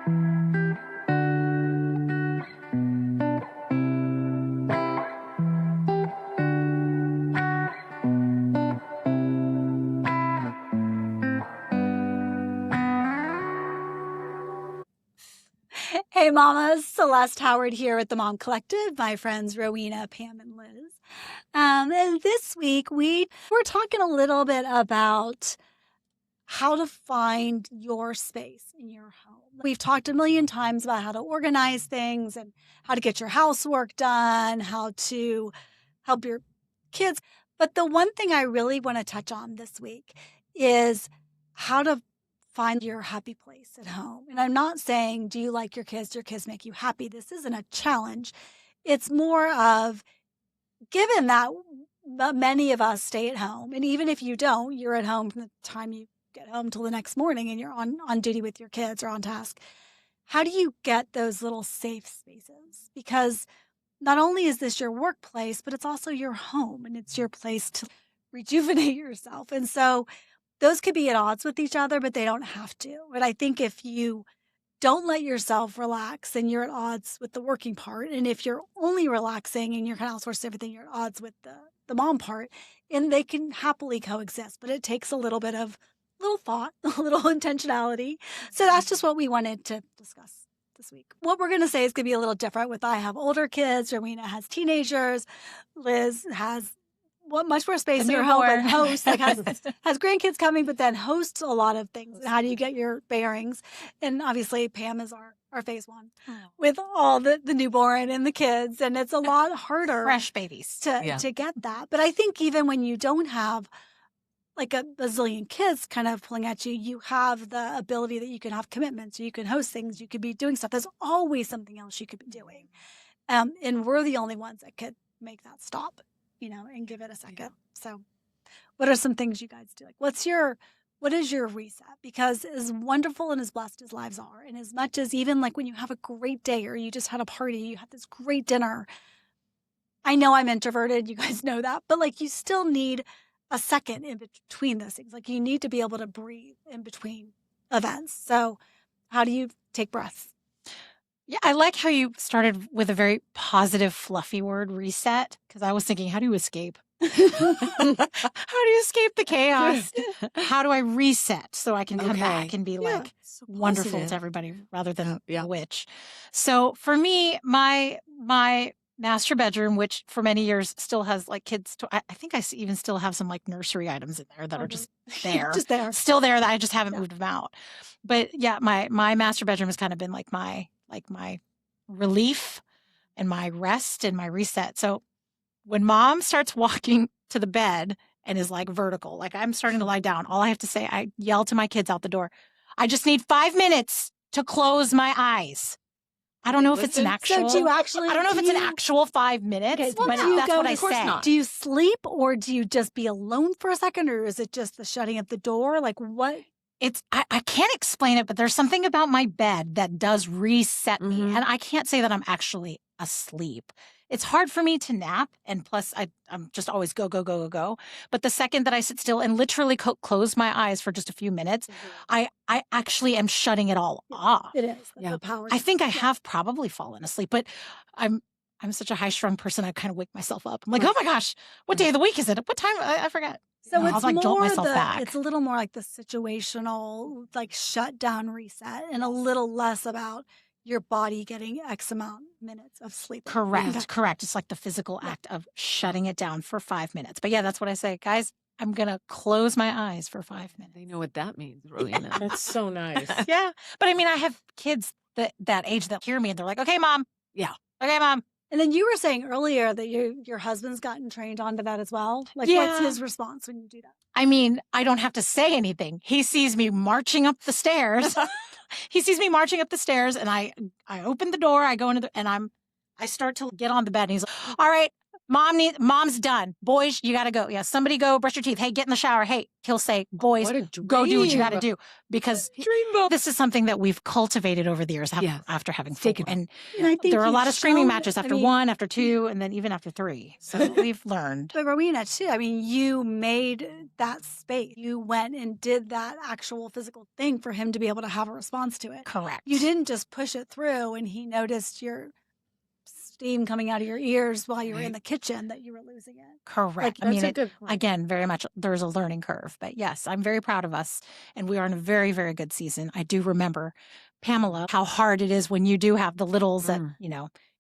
Hey mamas, Celeste Howard here with the Mom Collective, my friends Rowena, Pam, and Liz. And this week we're talking a little bit about how to find your space in your home. We've talked a million times about how to organize things and how to get your housework done, how to help your kids. But the one thing I really want to touch on this week is how to find your happy place at home. And I'm not saying, do you like your kids? Do your kids make you happy? This isn't a challenge. It's more of, given that many of us stay at home, and even if you don't, you're at home from the time you get home till the next morning and you're on duty with your kids or on task. How do you get those little safe spaces? Because not only is this your workplace, but it's also your home and it's your place to rejuvenate yourself. And so those could be at odds with each other, but they don't have to. But I think if you don't let yourself relax, then you're at odds with the working part. And if you're only relaxing and you're kind of outsourcing everything, you're at odds with the mom part. And they can happily coexist, but it takes a little bit of little thought, a little intentionality. So that's just what we wanted to discuss this week. What we're going to say is going to be a little different with I have older kids, Rowena has teenagers, Liz has much more space in her home, but hosts, like has grandkids coming, but then hosts a lot of things. How do you get your bearings? And obviously Pam is our phase one with all the newborn and the kids. And it's a lot harder. Fresh babies. To get that. But I think even when you don't have like a bazillion kids kind of pulling at you, you have the ability that you can have commitments, or you can host things, you could be doing stuff. There's always something else you could be doing. And we're the only ones that could make that stop, and give it a second. So what are some things you guys do? Like, what is your reset? Because as wonderful and as blessed as lives are, and as much as even like when you have a great day or you just had a party, you had this great dinner. I know I'm introverted. You guys know that, but like you still need a second in between those things. Like you need to be able to breathe in between events. So how do you take breaths? Yeah, I like how you started with a very positive, fluffy word, reset, because I was thinking, how do you escape? How do you escape the chaos? How do I reset so I can come back and be like wonderful to everybody rather than a witch? So for me, my master bedroom, which for many years still has like kids. I think I even still have some like nursery items in there that are just there, still there that I just haven't moved them out. But yeah, my master bedroom has kind of been like my relief and my rest and my reset. So when mom starts walking to the bed and is like vertical, like I'm starting to lie down, all I have to say, I yell to my kids out the door, I just need 5 minutes to close my eyes. I don't know if it's an actual. So I don't know if it's an actual 5 minutes, but that's what I say. Do you sleep, or do you just be alone for a second, or is it just the shutting of the door? Like what? I can't explain it, but there's something about my bed that does reset me, and I can't say that I'm actually asleep. It's hard for me to nap, and plus I'm just always go. But the second that I sit still and literally close my eyes for just a few minutes, I actually am shutting it all off. It is. The power. I think I have probably fallen asleep, but I'm such a high-strung person, I kind of wake myself up. I'm like, oh my gosh, what day of the week is it? What time? I forget. So it's like jolt myself back. It's a little more like the situational, like shutdown reset, and a little less about your body getting X amount minutes of sleep. Correct. It's like the physical act of shutting it down for 5 minutes. But yeah, that's what I say. Guys, I'm going to close my eyes for 5 minutes. They know what that means, Rowena. That's so nice. Yeah. But I mean, I have kids that age that hear me and they're like, okay, mom. Yeah. Okay, mom. And then you were saying earlier that your husband's gotten trained onto that as well. Like, what's his response when you do that? I mean, I don't have to say anything. He sees me marching up the stairs. And I open the door. I go into and I start to get on the bed. And he's like, "All right, Mom's done. Boys, you got to go. Yeah, somebody go brush your teeth. Hey, get in the shower. Hey, he'll say, boys, go do what you got to do. Because this is something that we've cultivated over the years after having four. And I think there are a lot of screaming matches after 1, after 2, and then even after 3. So we've learned. But Rowena, too, I mean, you made that space. You went and did that actual physical thing for him to be able to have a response to it. Correct. You didn't just push it through and he noticed your steam coming out of your ears while you were in the kitchen that you were losing it. Correct. I mean, again, very much there's a learning curve. But yes, I'm very proud of us. And we are in a very, very good season. I do remember, Pamela, how hard it is when you do have the littles that,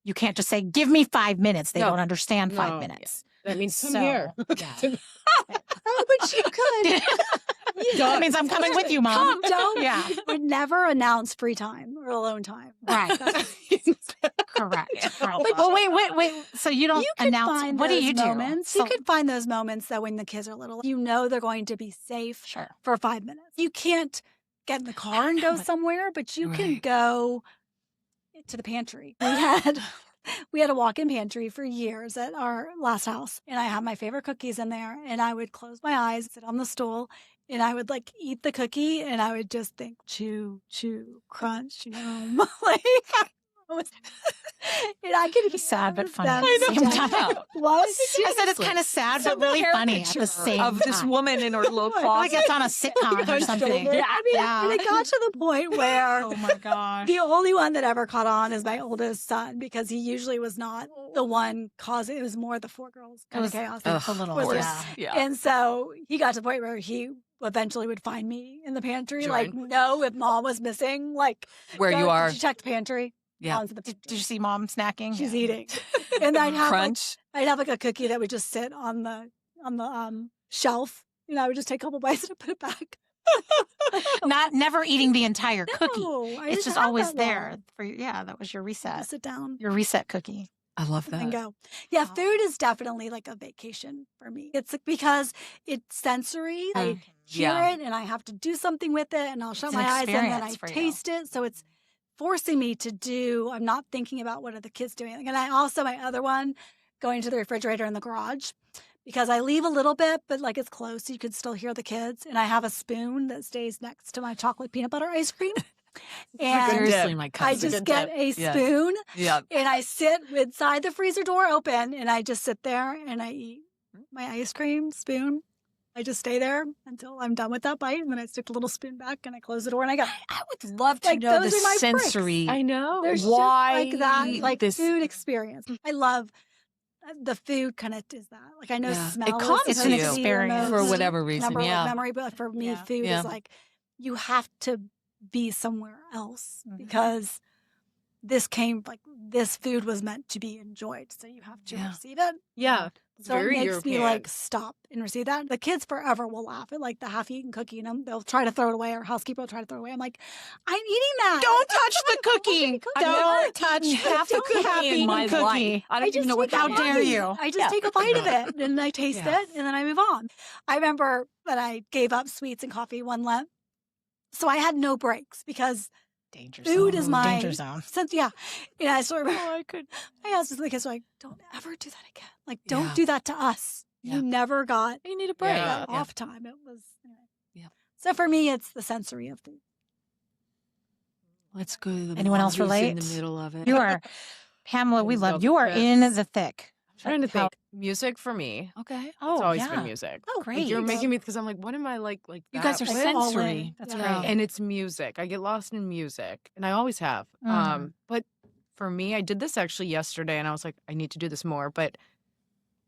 you can't just say, give me 5 minutes. They don't understand 5 minutes. That means come here. Oh, but you could. That means I'm coming with you, Mom. Don't. Would never announce free time or alone time. Right. Correct. Well, wait. So you don't announce. What do you do? You could find those moments that when the kids are little, you know they're going to be safe for 5 minutes. You can't get in the car and go somewhere, but you can go to the pantry. We had a walk-in pantry for years at our last house, and I had my favorite cookies in there, and I would close my eyes, sit on the stool, and I would eat the cookie, and I would just think, chew, chew, crunch, yum. And I could be sad but funny at the same time. What? I said it's kind of sad but really funny at the same time. Of this woman in her little closet. Like it's on a sitcom or something. And it got to the point where oh my gosh. The only one that ever caught on is my oldest son, because he usually was not the one causing. It was more the 4 girls kind of chaos. A little, And so he got to the point where he eventually would find me in the pantry. If Mom was missing, where you are. Did you check the pantry? Yeah. Did you see Mom snacking? She's eating. And I'd have crunch. I'd have a cookie that would just sit on the shelf. I would just take a couple bites and put it back. Never eating the entire cookie. No, it's just always there for that was your reset. Sit down. Your reset cookie. I love that. And go. Yeah, food is definitely like a vacation for me. It's because it's sensory. I hear it and I have to do something with it, and I'll shut my eyes and then I taste it. So it's forcing me to do. I'm not thinking about what are the kids doing. And I also, my other one, going to the refrigerator in the garage, because I leave a little bit, but it's close, so you could still hear the kids. And I have a spoon that stays next to my chocolate peanut butter ice cream. And seriously, my cousin. I just get a spoon and I sit inside the freezer door open, and I just sit there and I eat my ice cream spoon. I just stay there until I'm done with that bite, and then I stick the little spoon back and I close the door and I go. I would love to know the sensory. I know. There's why just that, this food experience. I love the food kind of is that. I know smell. It's an experience for whatever reason. Memory, but for me, food is you have to be somewhere else because this food was meant to be enjoyed, so you have to receive it. Yeah. So it makes me stop and receive that. The kids forever will laugh at the half-eaten cookie, and they'll try to throw it away. Our housekeeper will try to throw it away. I'm like, I'm eating that. Don't touch the cookie. Don't touch half the cookie in my cookie. I don't even know what. How dare you? I just take a bite of it and I taste it, and then I move on. I remember that I gave up sweets and coffee one Lent, so I had no breaks because. Food is my danger zone. And I sort of I asked the kids, don't ever do that again. Don't do that to us. You never got. You need a break. Off time. It was. Anyway. So for me, it's the sensory of food. Let's go to the. Anyone else relate? In the middle of it. You are, Pamela. We love you. Are in the thick. I'm trying to think. Music for me. Okay. Oh, it's always been music. Oh, great. You're making me, because I'm like, what am I like that? You guys are sensory. That's great. And it's music. I get lost in music, and I always have. But for me, I did this actually yesterday, and I was like, I need to do this more. But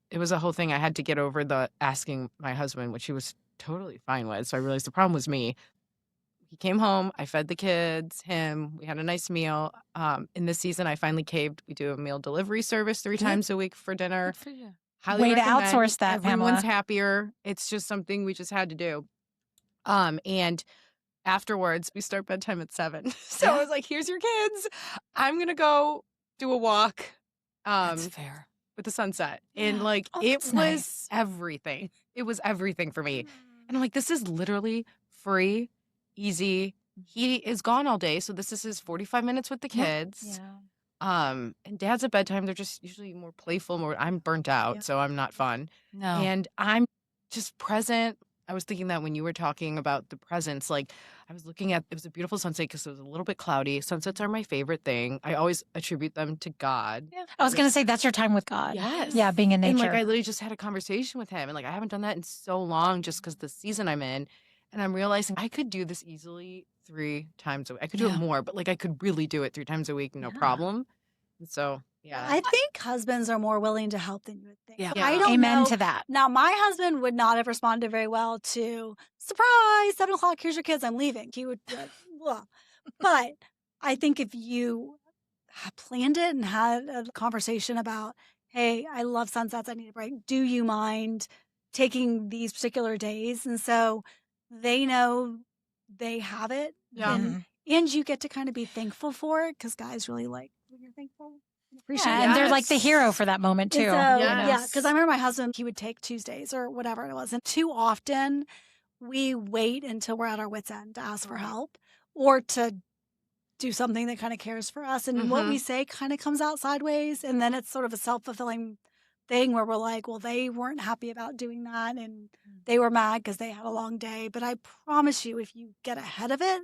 it was a whole thing. I had to get over the asking my husband, which he was totally fine with. So I realized the problem was me. He came home. I fed the kids, him. We had a nice meal. In this season, I finally caved. We do a meal delivery service 3 times a week for dinner. Good for you. Highly Way to recommend. outsource that, Everyone's Pamela. happier. It's just something we just had to do. And afterwards, we start bedtime at 7. So I was like, here's your kids. I'm going to go do a walk. That's fair. With the sunset. And it was everything. It was everything for me. And I'm like, this is literally free, easy. He is gone all day. So this is his 45 minutes with the kids. And dads at bedtime, they're just usually more playful, I'm burnt out, Yeah. so I'm not fun. No. And I'm just present. I was thinking that when you were talking about the presence, like I was looking at, it was a beautiful sunset because it was a little bit cloudy. Sunsets are my favorite thing. I always attribute them to God. Yeah. I was going to say that's your time with God. Yes. Yeah, being in nature. And like I literally just had a conversation with him, and like I haven't done that in so long just because the season I'm in. And I'm realizing I could do this easily 3 times a week. I could do it more, but like I could really do it 3 times a week, no problem. And so, yeah. I think husbands are more willing to help than you would think. Yeah. I don't Amen know. to that. Now, my husband would not have responded very well to, surprise, 7 o'clock, here's your kids, I'm leaving. He would, blah. But I think if you planned it and had a conversation about, hey, I love sunsets, I need a break. Do you mind taking these particular days? And so they know they have it. Yeah. And you get to kind of be thankful for it because guys really like when you're thankful. Appreciate Yeah, it. and they're like the hero for that moment too. And so, Yes. yeah, because I remember my husband, he would take Tuesdays or whatever it was. And too often we wait until we're at our wits' end to ask for help or to do something that kind of cares for us. And what we say kind of comes out sideways. And then it's sort of a self-fulfilling thing where we're like, well, they weren't happy about doing that. And they were mad because they had a long day. But I promise you, if you get ahead of it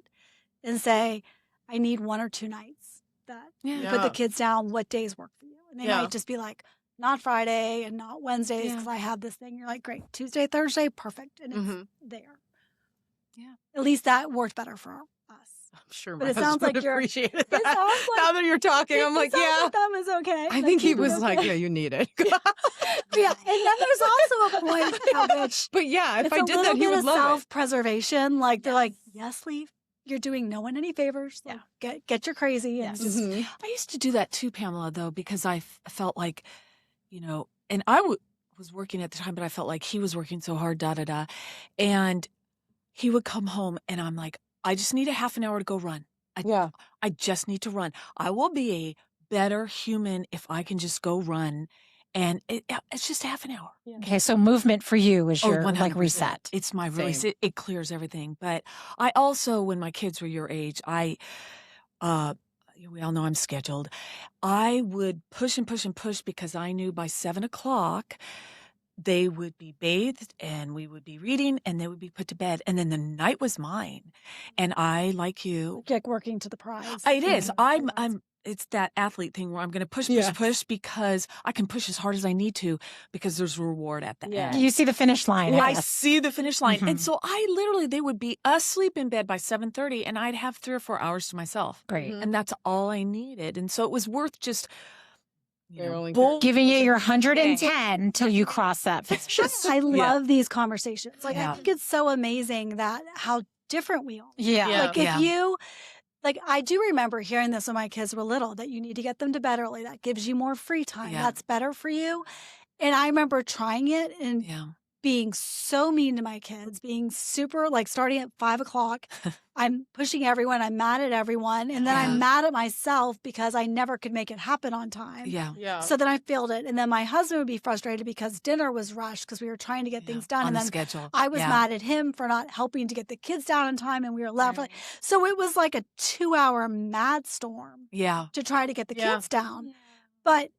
and say, I need 1 or 2 nights that you put the kids down, what days work for you? And they might just be like, not Friday and not Wednesdays because I have this thing. You're like, great, Tuesday, Thursday, perfect. And it's there. Yeah. At least that worked better for us. I'm sure But my it sounds husband like you're- appreciated it that. sounds like- Now that you're talking, I'm like, It sounds yeah. like that was okay. I think he keep it was okay. like, yeah, you need it. Yeah, and then there's also a point at which But yeah, if it's I a did little that, he bit would of love it. self-preservation. Like they're like, yes, leave. You're doing no one any favors. Like, get your crazy and just I used to do that too, Pamela, though, because I felt like, and I was working at the time, but I felt like he was working so hard, and he would come home and I'm like, I just need a half an hour to go run. I just need to run. I will be a better human if I can just go run. And it's just half an hour. Okay, so movement for you is your like 100%. reset. It's my Same. release. It clears everything. But I also, when my kids were your age, we all know I'm scheduled. I would push and push and push because I knew by 7 o'clock they would be bathed and we would be reading and they would be put to bed. And then the night was mine. And I, like you, like working to the prize. it is. It's that athlete thing where I'm going to push because I can push as hard as I need to because there's reward at the end. You see the finish line. I see the finish line. And so they would be asleep in bed by 7:30 and I'd have 3 or 4 hours to myself. Great. And that's all I needed. And so it was worth just Giving it your 110 till you cross that finish. I love these conversations. Like I think it's so amazing that how different we are. Like if you, like I do remember hearing this when my kids were little, that you need to get them to bed early. That gives you more free time. That's better for you. And I remember trying it and being so mean to my kids, being super, like starting at 5 o'clock. I'm pushing everyone. I'm mad at everyone. And then I'm mad at myself because I never could make it happen on time. So then I failed it. And then my husband would be frustrated because dinner was rushed because we were trying to get things done. on And the then schedule. I was mad at him for not helping to get the kids down in time. And we were left. So it was like a 2-hour mad storm to try to get the kids down. But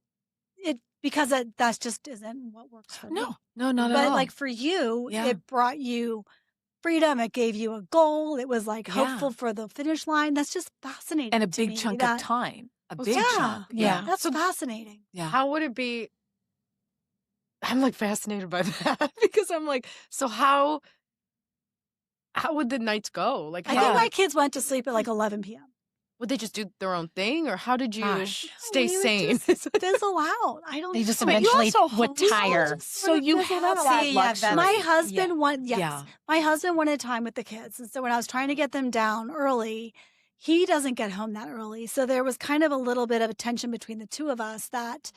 because that just isn't what works for me. No, not at all. But like for you, it brought you freedom. It gave you a goal. It was like hopeful for the finish line. That's just fascinating. And a to big me chunk that- of time. A big Yeah. chunk. That's fascinating. Yeah. How would it be? I'm like fascinated by that because I'm like, so how would the nights go? Like, I think my kids went to sleep at like 11 p.m. would they just do their own thing, or how did you stay We would sane? just fizzle out. I don't. They just know. eventually would tire. So you have that luxury. My husband my husband wanted time with the kids. And so when I was trying to get them down early, he doesn't get home that early. So there was kind of a little bit of a tension between the two of us that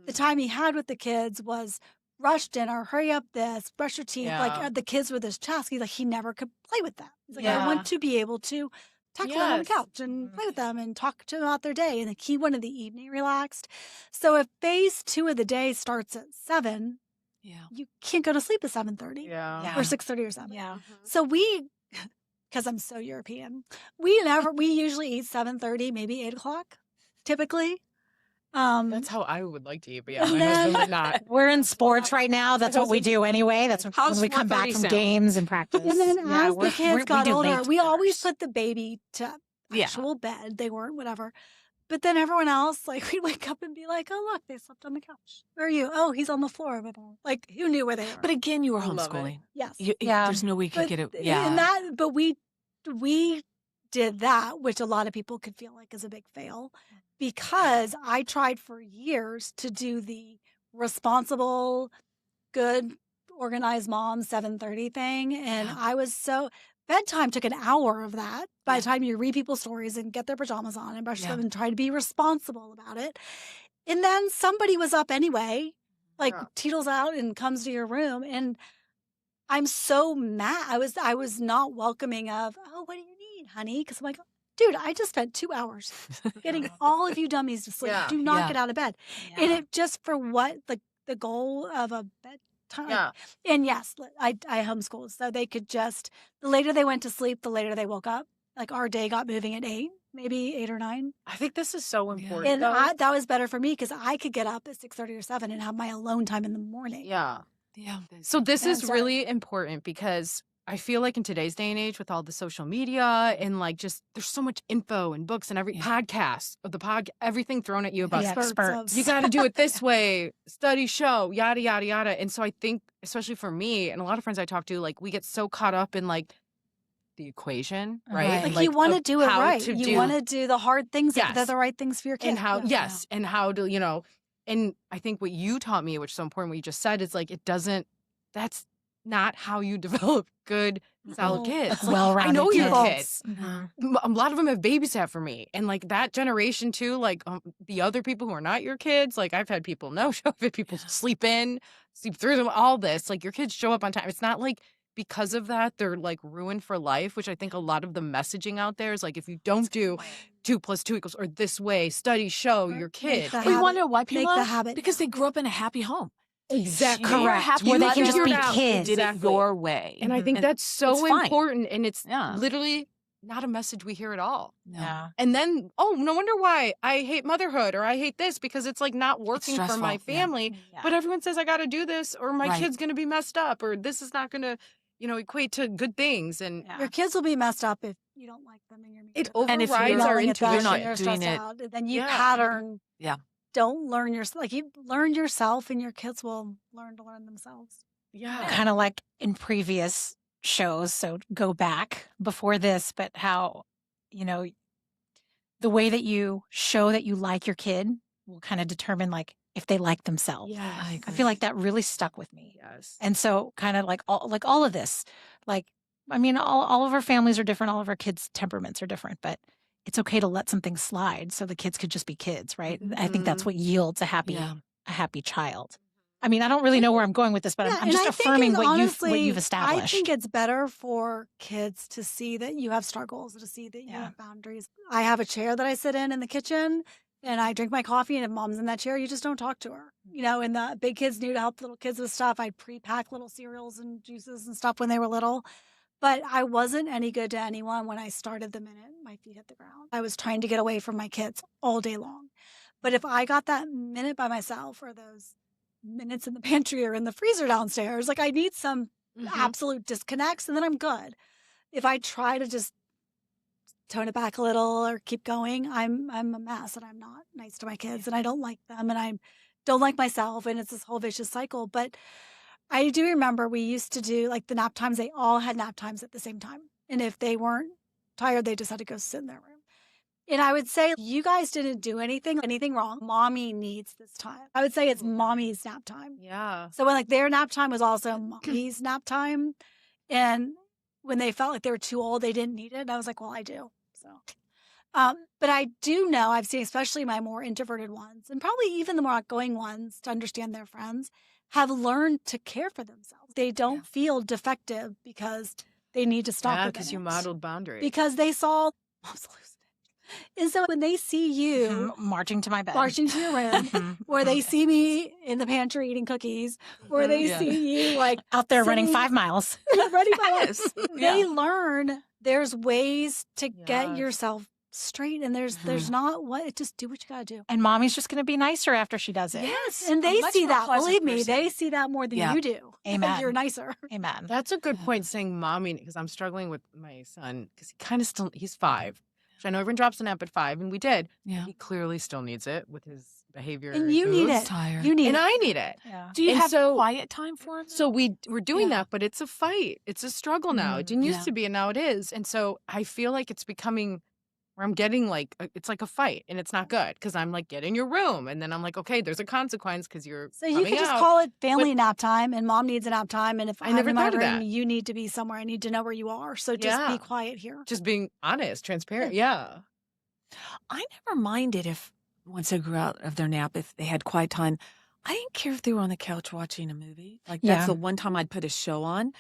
the time he had with the kids was rush dinner, hurry up this, brush your teeth. Like the kids were this task. He's like, he never could play with them. He's like, I want to be able to tuck them on the couch and play with them and talk to them about their day. And he wanted the evening relaxed. So if phase 2 of the day starts at 7, you can't go to sleep at 7:30 or 6:30 or 7. So we, because I'm so European, we usually eat 7:30, maybe 8 o'clock, typically. That's how I would like to eat, but yeah, And my then- husband would not. We're in sports right now. That's what we do anyway. That's How's when we come back 4:30 from sound? games and practice. And then Yeah, as the we kids got do older, late we always dinners. put the baby to Yeah. actual bed. They weren't, whatever. But then everyone else, like, we'd wake up and be like, oh, look, they slept on the couch. Where are you? Oh, he's on the floor. Like, who knew where they were? But again, you were I love it. homeschooling. yes. Yeah. There's no way you could But, get it. Yeah. but we did that, which a lot of people could feel like is a big fail, because I tried for years to do the responsible, good, organized mom 7:30 thing, and I was so bedtime took an hour of that. By the time you read people's stories and get their pajamas on and brush them and try to be responsible about it, and then somebody was up anyway, like teetles out and comes to your room, and I'm so mad. I was not welcoming of, oh, what do you need, honey? Because I'm like, dude, I just spent 2 hours getting all of you dummies to sleep. Yeah. Do not Yeah. get out of bed. And it just for what the goal of a bedtime. Yeah. And yes, I homeschooled, so they could just, the later they went to sleep, the later they woke up. Like our day got moving at 8, maybe 8 or 9. I think this is so important. And though. that was better for me because I could get up at 6:30 or 7 and have my alone time in the morning. Yeah. Yeah. So this Yeah, is sorry. really important because I feel like in today's day and age with all the social media and like just there's so much info and books and every podcast of the everything thrown at you about The experts. of- you got to do it this way, study show, yada, yada, yada. And so I think, especially for me and a lot of friends I talk to, like we get so caught up in like the equation, right? Right. And, Like you want to of do it how right. to You do- want to do the hard things if they're Yes. the right things for your kid. and how, Yeah. yes, and how to, and I think what you taught me, which is so important, what you just said, is like, that's not how you develop good, solid No. kids. Like, Well-rounded I know your kids. kids. Mhm. A lot of them have babysat for me. And like that generation too, like the other people who are not your kids, like I've had people no show, I've had people sleep through them, all this. Like your kids show up on time. It's not like because of that, they're like ruined for life, which I think a lot of the messaging out there is like, if you don't do 2 + 2 = or this way, study, show your kid. the We habit- wonder why make people the habit because they grew up in a happy home. Exactly. You're a Correct. happy Where they can mother. just be Figured out. kids. You did it Exactly. your way. And I think And that's so it's fine. important. And it's Yeah. literally not a message we hear at all. No. Yeah. And then, oh, no wonder why I hate motherhood or I hate this because it's like not working for stressful, my yeah. family. Yeah. But everyone says I got to do this or my Right. kid's going to be messed up or this is not going to, equate to good things. And Yeah. Your kids will be messed up if you don't like them and you're mean it to them. And if overrides you're our Yelling at them intuition. not and you're doing stressed it- out, and then you Yeah. pattern. Yeah. Don't learn you learn yourself, and your kids will learn to learn themselves. Yeah. Kind of like in previous shows. So go back before this, but how, the way that you show that you like your kid will kind of determine like if they like themselves. Yes. I feel like that really stuck with me. Yes. And so kind of like all of this, all of our families are different. All of our kids' temperaments are different, but it's okay to let some things slide so the kids could just be kids, right? I think that's what yields a happy child. I mean, I don't really know where I'm going with this, but I'm and just I think affirming it's what honestly, you've established. I think it's better for kids to see that you have struggles, to see that you Yeah. have boundaries. I have a chair that I sit in the kitchen, and I drink my coffee, and if mom's in that chair, you just don't talk to her. And the big kids knew to help little kids with stuff. I'd pre-pack little cereals and juices and stuff when they were little. But I wasn't any good to anyone when I started the minute my feet hit the ground. I was trying to get away from my kids all day long. But if I got that minute by myself or those minutes in the pantry or in the freezer downstairs, like I need some absolute disconnects and then I'm good. If I try to just tone it back a little or keep going, I'm a mess and I'm not nice to my kids and I don't like them and I don't like myself and it's this whole vicious cycle. But I do remember we used to do like the nap times. They all had nap times at the same time. And if they weren't tired, they just had to go sit in their room. And I would say, you guys didn't do anything wrong. Mommy needs this time. I would say it's mommy's nap time. Yeah. So when like their nap time was also mommy's nap time. And when they felt like they were too old, they didn't need it. And I was like, well, I do. So, but I do know I've seen, especially my more introverted ones and probably even the more outgoing ones to understand their friends have learned to care for themselves. They don't feel defective because they need to stop. Yeah, within because you it. modeled boundaries. Because they saw mom's losing it. And so when they see you marching to my bed, marching to your room, Mhm. or they see me in the pantry eating cookies, or they Yeah. see you like out there running sitting- 5 miles. ready by Yes. they learn there's ways to get Yes. yourself straight and there's not just do what you got to do. And mommy's just going to be nicer after she does it. Yes. And a they much see more that. pleasant Believe me, person. they see that more than Yeah. you do. Amen. You're nicer. Amen. That's a good point, saying mommy, because I'm struggling with my son because he kind of still, he's 5. Which I know everyone drops a nap at 5, and we did. Yeah. He clearly still needs it with his behavior. And you need moves. it. Tired. You need And it. I need it. Yeah. Do you And have so- quiet time for him? So we're doing Yeah. that, but it's a fight. It's a struggle now. It didn't used Yeah. to be, and now it is. And so I feel like it's becoming where I'm getting like, it's like a fight, and it's not good because I'm like, get in your room. And then I'm like, okay, there's a consequence because you're So you coming could just out. call it family nap time, and mom needs a nap time. And if I I'm never in my thought of room, that. you need to be somewhere. I need to know where you are. So just be Yeah. quiet here. Just being honest, transparent. Yeah. I never minded if once they grew out of their nap, if they had quiet time. I didn't care if they were on the couch watching a movie. Like that's Yeah. the one time I'd put a show on.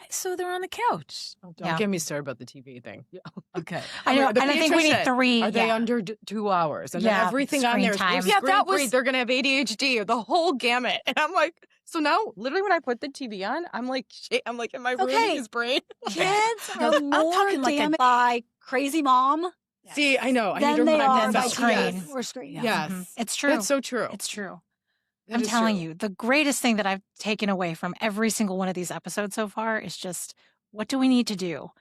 So they're on the couch. Oh, don't Yeah. get me started about the TV thing. Yeah. Okay. I know. The And I think we need pediatrician, 3. Are they yeah. under 2 hours? And then Yeah, everything on screen there is time. Yeah, that screen-free. was- They're going to have ADHD or the whole gamut. And I'm like, so now literally when I put the TV on, I'm like, in my room, Okay. his brain. Kids No, are I'm more talking like a- damaged by crazy mom See, I know. I than need to they remind are by myself. screen. TV or screen. Yeah. Yes. Mhm. It's true. That's so true. It's true. That I'm is telling true. you, the greatest thing that I've taken away from every single one of these episodes so far is just what do we need to do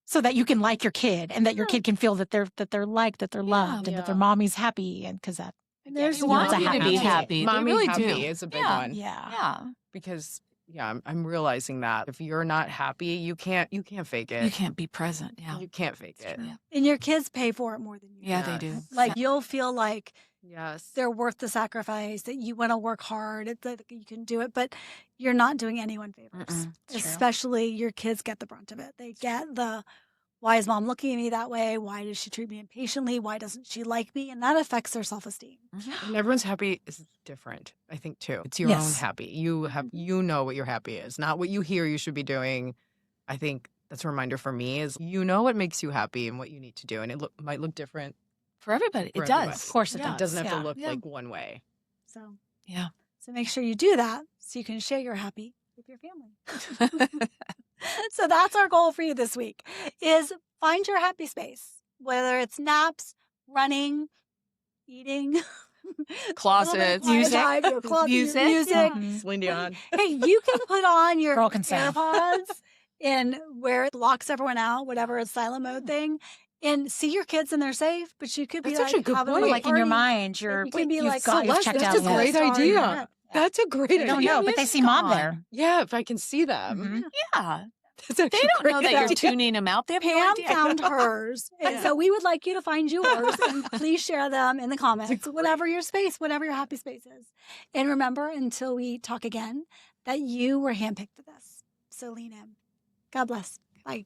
so that you can like your kid and that your kid can feel that they're liked, that they're loved, and that their Yeah. mommy's happy, and because that And there's They you know, want it's a you to happy be kid. happy. Mommy they really happy do. is a big Yeah. one. yeah. Yeah. Because I'm realizing that if you're not happy, you can't fake it. You can't be present. Yeah. You can't fake it. true. and your kids pay for it more than you. Yeah, do. they do. Yes. Like you'll feel like Yes. they're worth the sacrifice, that you want to work hard, that you can do it, but you're not doing anyone favors. Mm-mm. It's true. Especially your kids get the brunt of it. They get the, why is mom looking at me that way? Why does she treat me impatiently? Why doesn't she like me? And that affects their self-esteem. And everyone's happy is different, I think, too. It's your own Yes. happy. You know what your happy is, not what you hear you should be doing. I think that's a reminder for me is you know what makes you happy and what you need to do. And it might look different. For everybody. For It everybody. does. Of course it Yeah. It doesn't have Yeah. to look Yeah. like one way. So, Yeah. so make sure you do that so you can share your happy with your family. So that's our goal for you this week is find your happy space, whether it's naps, running, eating, Closets. music, Music. music. Yeah. Mhm. Celine Dion. Hey, you can put on your Girl can sing. AirPods and where it blocks everyone out, whatever it's silent mode thing, and see your kids and they're safe. But you could be That's like actually a good having a point. little Like in your party. mind, you're You can be you've like, got, you've Celeste, checked that's out a lists. great Star in your idea. head. That's a great They idea. don't know, but they see mom there. Yeah, if I can see them. Mhm. Yeah. That's actually They don't great know that you're idea. tuning them out. They have no Pam idea. found hers, and Yeah. so we would like you to find yours, and please share them in the comments, whatever your space, whatever your happy space is. And remember, until we talk again, that you were handpicked for this. So lean in. God bless. Bye.